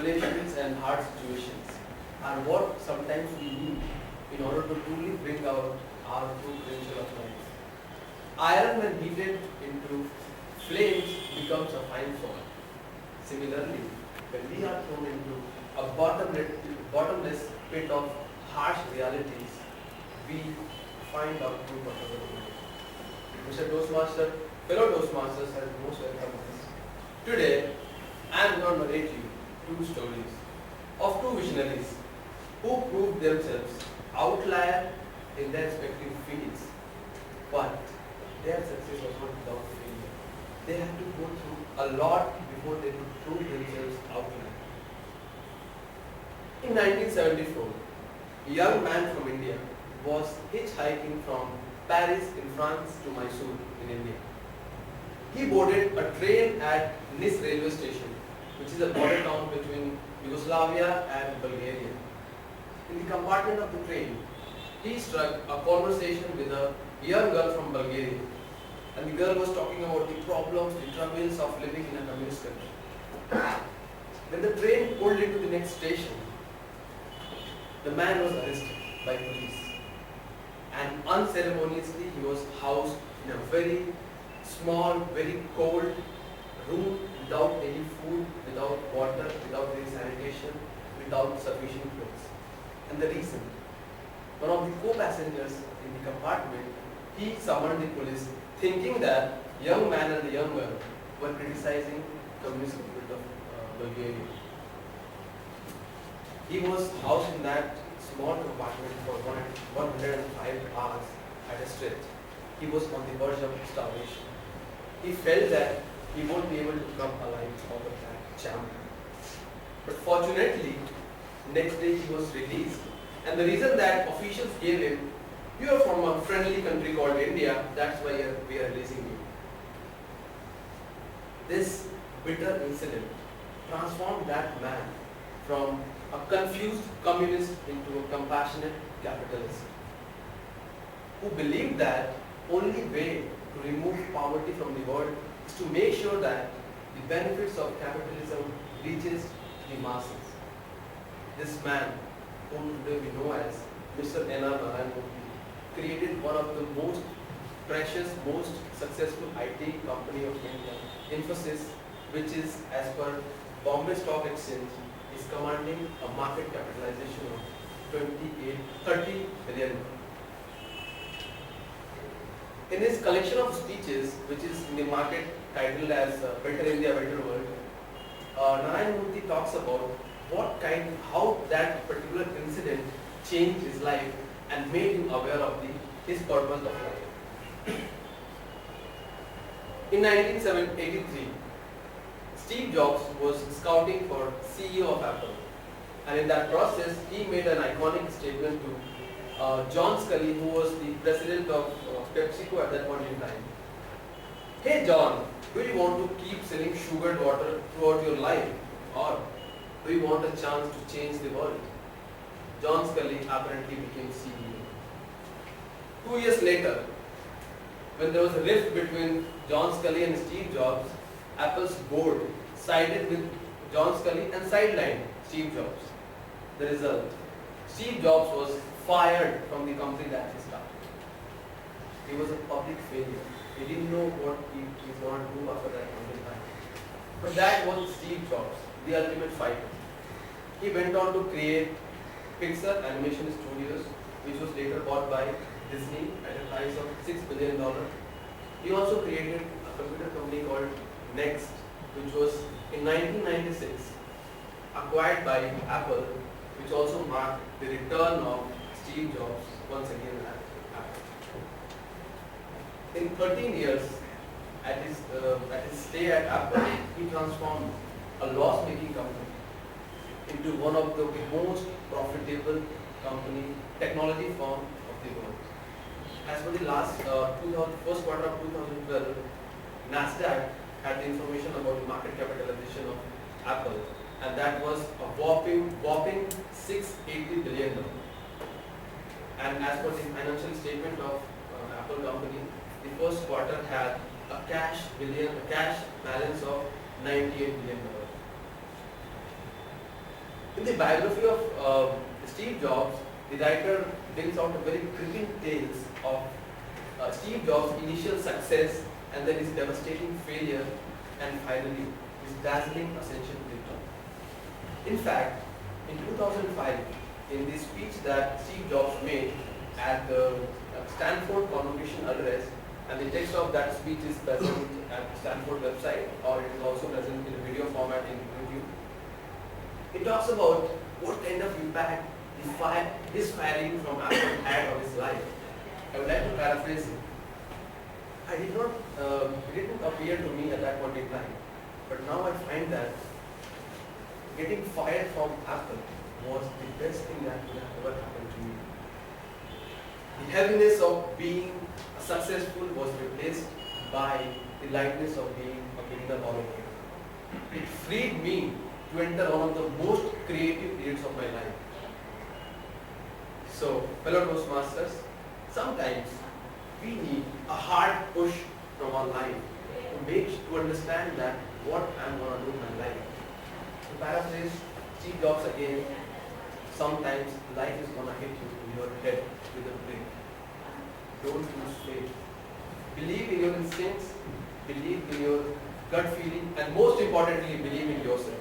tribulations and hard situations are what sometimes we need in order to truly bring out our true potential of life. Iron, when heated into flames, becomes a fine salt. Similarly, when we are thrown into a bottomless pit of harsh realities, we find our true purpose of life. Mr. Toastmaster, fellow Toastmasters, and most welcome us. Today, I am going to narrate you two stories of two visionaries who proved themselves outlier in their respective fields, but their success was not without failure. They had to go through a lot before they could prove themselves outlier. In 1974, a young man from India was hitchhiking from Paris in France to Mysore in India. He boarded a train at Nice railway station, which is a border town between Yugoslavia and Bulgaria. In the compartment of the train, he struck a conversation with a young girl from Bulgaria, and the girl was talking about the problems, the troubles of living in a communist country. When the train pulled into the next station, the man was arrested by police, and unceremoniously he was housed in a very small, very cold room without any food, without water, without any sanitation, without sufficient clothes. And the reason, one of the co-passengers in the compartment, he summoned the police thinking that young man and the young girl were criticizing communist government of Bulgaria. He was housed in that small compartment for 105 hours at a stretch. He was on the verge of starvation. He felt that he won't be able to come alive out of that chamber. But fortunately, next day he was released. And the reason that officials gave him, you are from a friendly country called India, that's why we are releasing you. This bitter incident transformed that man from a confused communist into a compassionate capitalist, who believed that only way to remove poverty from the world is to make sure that the benefits of capitalism reaches the masses. This man, whom today we know as Mr. N.R. Narayan-Murthy, created one of the most precious, most successful IT company of India, Infosys, which is, as per Bombay Stock Exchange, is commanding a market capitalization of 30 billion. In his collection of speeches, which is in the market titled as Better India, Better World, Narayan-Murthy talks about how that particular incident changed his life and made him aware of his purpose of life. In 1983, Steve Jobs was scouting for CEO of Apple, and in that process, he made an iconic statement to John Scully, who was the president of PepsiCo at that point in time. Hey John, do you want to keep selling sugared water throughout your life, or do you want a chance to change the world? John Scully apparently became CEO. 2 years later, when there was a rift between John Scully and Steve Jobs, Apple's board sided with John Scully and sidelined Steve Jobs. The result, Steve Jobs was fired from the company that he started. He was a public failure. He didn't know what he was going to do after that point in time. But that was Steve Jobs, the ultimate fighter. He went on to create Pixar Animation Studios, which was later bought by Disney at a price of $6 billion. He also created a computer company called Next, which was in 1996 acquired by Apple, which also marked the return of Steve Jobs once again at Apple. In 13 years at his stay at Apple, he transformed a loss-making company into one of the most profitable technology firm of the world. As for the first quarter of 2012, Nasdaq had the information about the market capitalization of Apple, and that was a whopping $680 billion. And as per the financial statement of Apple company, the first quarter had a cash balance of $98 billion. In the biography of Steve Jobs, the writer brings out a very gripping tales of Steve Jobs' initial success and then his devastating failure and finally his dazzling ascension to the top. In fact, in 2005, in the speech that Steve Jobs made at the Stanford Convocation Address, and the text of that speech is present at the Stanford website, or it is also present in a video format in YouTube. It talks about what kind of impact his firing from Apple had on his life. I would like to paraphrase it. It didn't appear to me at that point in time, but now I find that getting fired from Apple was the best thing that could have ever happened to me. The heaviness of being successful was replaced by the lightness of being a beginner all over again. It freed me to enter one of the most creative periods of my life. So, fellow Toastmasters, sometimes we need a hard push from our life to understand that what I'm going to do in my life. To paraphrase Steve Jobs again, sometimes life is going to hit you in your head with a brick. Don't lose faith. Believe in your instincts, believe in your gut feeling, and most importantly, believe in yourself.